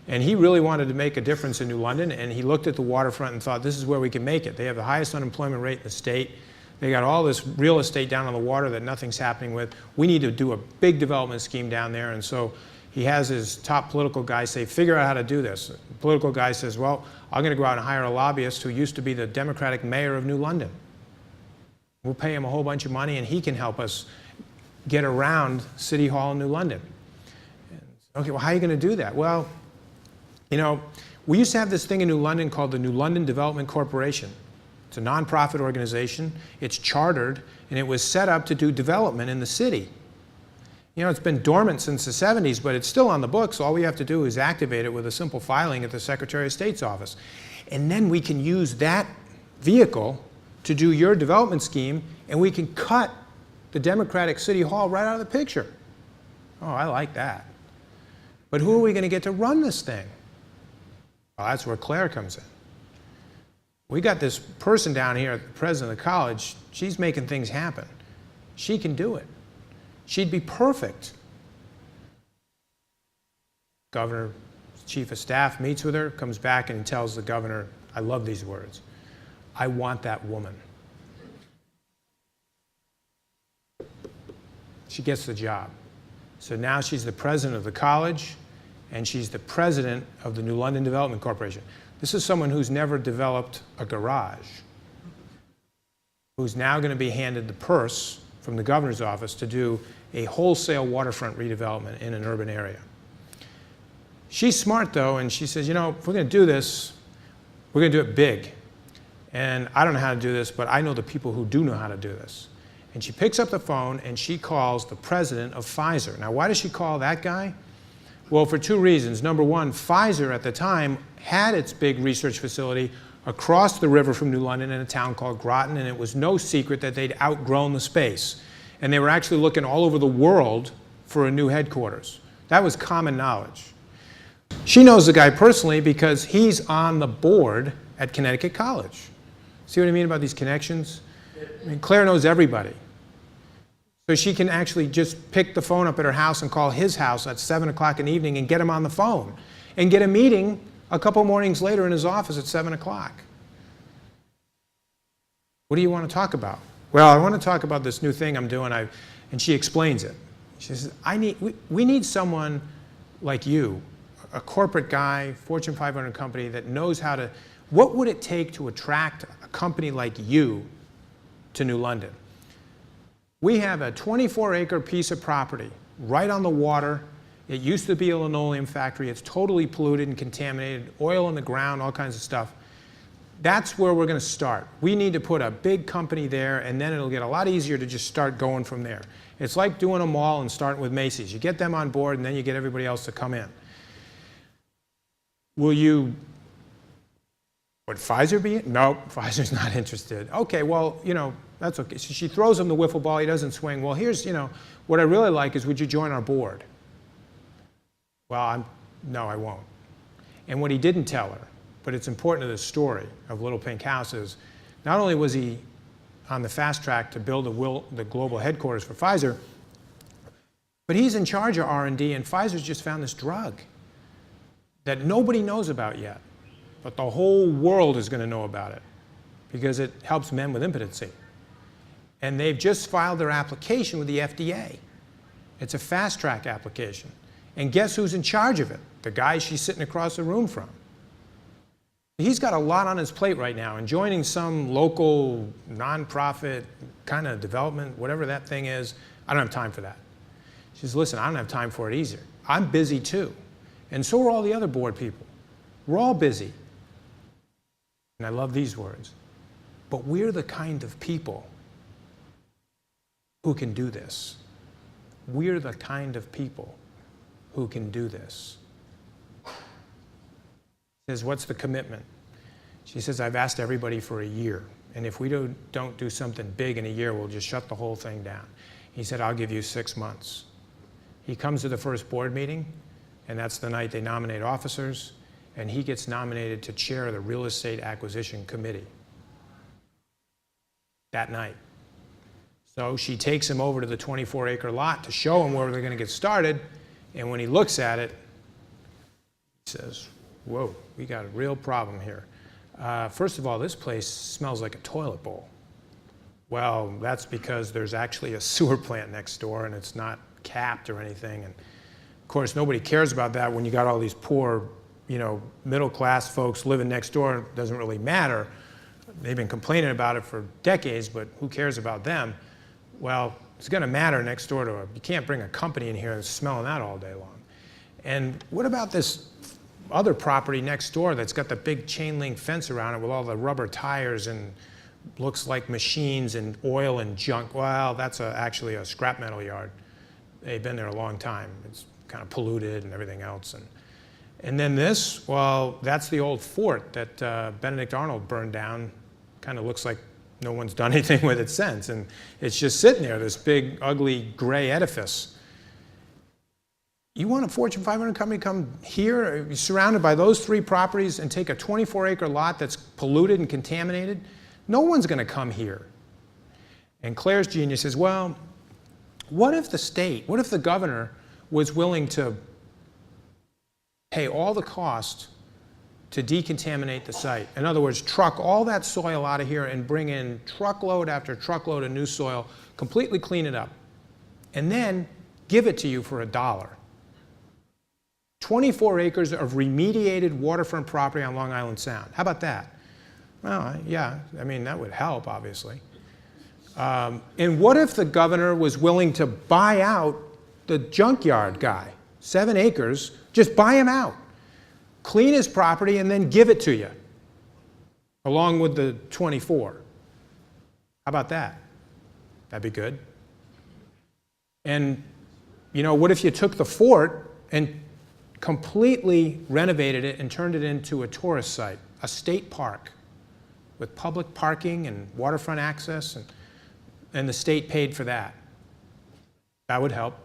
And he really wanted to make a difference in New London, and he looked at the waterfront and thought, this is where we can make it. They have the highest unemployment rate in the state. They got all this real estate down on the water that nothing's happening with. We need to do a big development scheme down there. And so he has his top political guy say, figure out how to do this. The political guy says, well, I'm going to go out and hire a lobbyist who used to be the Democratic mayor of New London. We'll pay him a whole bunch of money, and he can help us get around City Hall in New London. Okay, well, how are you going to do that? Well, you know, we used to have this thing in New London called the New London Development Corporation. It's a nonprofit organization. It's chartered, and it was set up to do development in the city. You know, it's been dormant since the 70s, but it's still on the books. All we have to do is activate it with a simple filing at the Secretary of State's office. And then we can use that vehicle to do your development scheme, and we can cut the Democratic City Hall right out of the picture. Oh, I like that. But who are we going to get to run this thing? Well, that's where Claire comes in. We got this person down here, the president of the college. She's making things happen. She can do it. She'd be perfect. Governor, chief of staff meets with her, comes back and tells the governor, I love these words, I want that woman. She gets the job. So now she's the president of the college, and she's the president of the New London Development Corporation. This is someone who's never developed a garage, who's now going to be handed the purse from the governor's office to do a wholesale waterfront redevelopment in an urban area. She's smart, though, and she says, you know, if we're going to do this, we're going to do it big. And I don't know how to do this, but I know the people who do know how to do this. And she picks up the phone and she calls the president of Pfizer. Now, why does she call that guy? Well, for two reasons. Number one, Pfizer at the time had its big research facility across the river from New London in a town called Groton, and it was no secret that they'd outgrown the space. And they were actually looking all over the world for a new headquarters. That was common knowledge. She knows the guy personally because he's on the board at Connecticut College. See what I mean about these connections? I mean, Claire knows everybody. So she can actually just pick the phone up at her house and call his house at 7 o'clock in the evening and get him on the phone and get a meeting a couple mornings later in his office at 7 o'clock. What do you want to talk about? Well, I want to talk about this new thing I'm doing. And she explains it. She says, we need someone like you, a corporate guy, Fortune 500 company that knows how to, what would it take to attract a company like you to New London? We have a 24-acre piece of property right on the water. It used to be a linoleum factory. It's totally polluted and contaminated, oil in the ground, all kinds of stuff. That's where we're going to start. We need to put a big company there, and then it'll get a lot easier to just start going from there. It's like doing a mall and starting with Macy's. You get them on board, and then you get everybody else to come in. Will you, would Pfizer be in? No, Pfizer's not interested. Okay, well, you know, that's okay. So she throws him the wiffle ball. He doesn't swing. Well, here's, you know, what I really like is, would you join our board? Well, no, I won't. And what he didn't tell her, but it's important to the story of Little Pink House, is not only was he on the fast track to build the global headquarters for Pfizer, but he's in charge of R&D, and Pfizer's just found this drug that nobody knows about yet, but the whole world is going to know about it because it helps men with impotency. And they've just filed their application with the FDA. It's a fast track application. And guess who's in charge of it? The guy she's sitting across the room from. He's got a lot on his plate right now, and joining some local nonprofit kind of development, whatever that thing is, I don't have time for that. She says, listen, I don't have time for it either. I'm busy too. And so are all the other board people. We're all busy. And I love these words. But we're the kind of people who can do this. We're the kind of people who can do this. She says, what's the commitment? She says, I've asked everybody for a year. And if we don't do something big in a year, we'll just shut the whole thing down. He said, I'll give you 6 months. He comes to the first board meeting, and that's the night they nominate officers, and he gets nominated to chair the Real Estate Acquisition Committee that night. So she takes him over to the 24-acre lot to show him where they're going to get started, and when he looks at it, he says, whoa, we got a real problem here. First of all, this place smells like a toilet bowl. Well, that's because there's actually a sewer plant next door and it's not capped or anything. And of course, nobody cares about that when you got all these poor, middle-class folks living next door. It doesn't really matter. They've been complaining about it for decades, but who cares about them? Well, it's going to matter next door to you can't bring a company in here that's smelling that all day long. And what about this other property next door that's got the big chain link fence around it with all the rubber tires and looks like machines and oil and junk? Well, that's actually a scrap metal yard. They've been there a long time. It's kind of polluted and everything else. And then this, well, that's the old fort that Benedict Arnold burned down. Kind of looks like no one's done anything with it since. And it's just sitting there, this big, ugly, gray edifice. You want a Fortune 500 company to come here, be surrounded by those 3 properties and take a 24-acre lot that's polluted and contaminated? No one's going to come here. And Claire's genius is, well, what if the governor was willing to pay all the cost to decontaminate the site? In other words, truck all that soil out of here and bring in truckload after truckload of new soil, completely clean it up, and then give it to you for $1. 24 acres of remediated waterfront property on Long Island Sound. How about that? Well, yeah, I mean, that would help, obviously. And what if the governor was willing to buy out the junkyard guy, 7 acres, just buy him out, clean his property, and then give it to you, along with the 24? How about that? That'd be good. And, what if you took the fort and completely renovated it and turned it into a tourist site, a state park with public parking and waterfront access, and the state paid for that? That would help.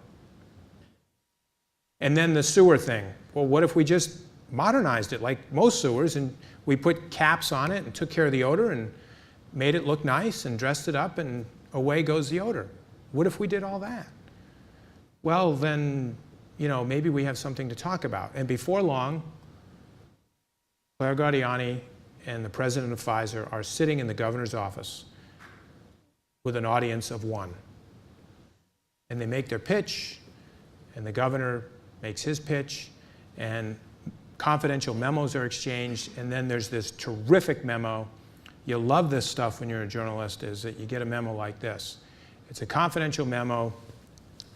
And then the sewer thing. Well, what if we just modernized it like most sewers, and we put caps on it and took care of the odor and made it look nice and dressed it up, and away goes the odor? What if we did all that? Well, then, maybe we have something to talk about. And before long, Claire Gaudiani and the president of Pfizer are sitting in the governor's office with an audience of 1. And they make their pitch, and the governor makes his pitch, and confidential memos are exchanged, and then there's this terrific memo. You'll love this stuff when you're a journalist, is that you get a memo like this. It's a confidential memo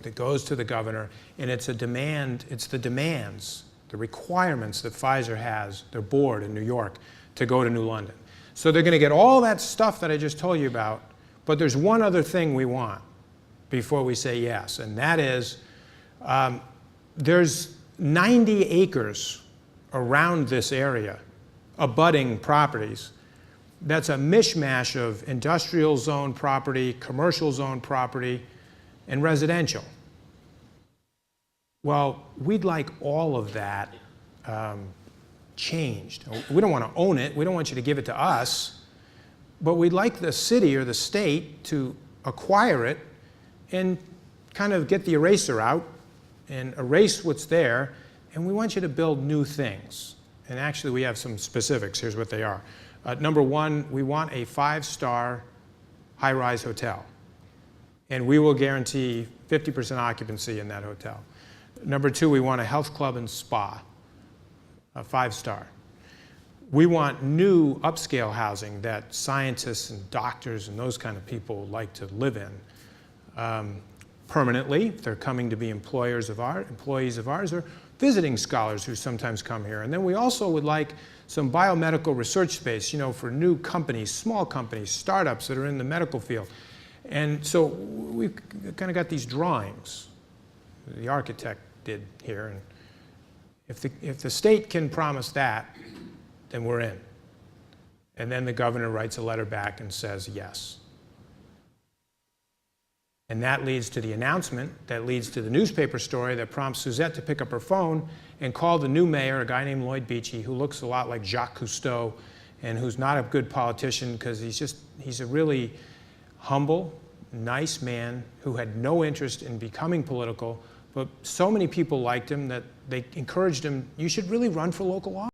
that goes to the governor, and it's the demands, the requirements that Pfizer has, their board in New York, to go to New London. So they're going to get all that stuff that I just told you about, but there's one other thing we want before we say yes, and that is there's 90 acres around this area, abutting properties. That's a mishmash of industrial zone property, commercial zone property, and residential. Well, we'd like all of that changed. We don't want to own it. We don't want you to give it to us. But we'd like the city or the state to acquire it and kind of get the eraser out and erase what's there. And we want you to build new things. And actually, we have some specifics. Here's what they are. Number 1, we want a 5-star high-rise hotel. And we will guarantee 50% occupancy in that hotel. Number 2, we want a health club and spa, a 5-star. We want new upscale housing that scientists and doctors and those kind of people like to live in permanently. They're coming to be employees of ours, or visiting scholars who sometimes come here. And then we also would like some biomedical research space, for new companies, small companies, startups that are in the medical field. And so we've kind of got these drawings the architect did here. And if the state can promise that, then we're in. And then the governor writes a letter back and says yes. And that leads to the announcement, that leads to the newspaper story that prompts Susette to pick up her phone and call the new mayor, a guy named Lloyd Beachy, who looks a lot like Jacques Cousteau and who's not a good politician because he's a really humble, nice man who had no interest in becoming political, but so many people liked him that they encouraged him, you should really run for local office.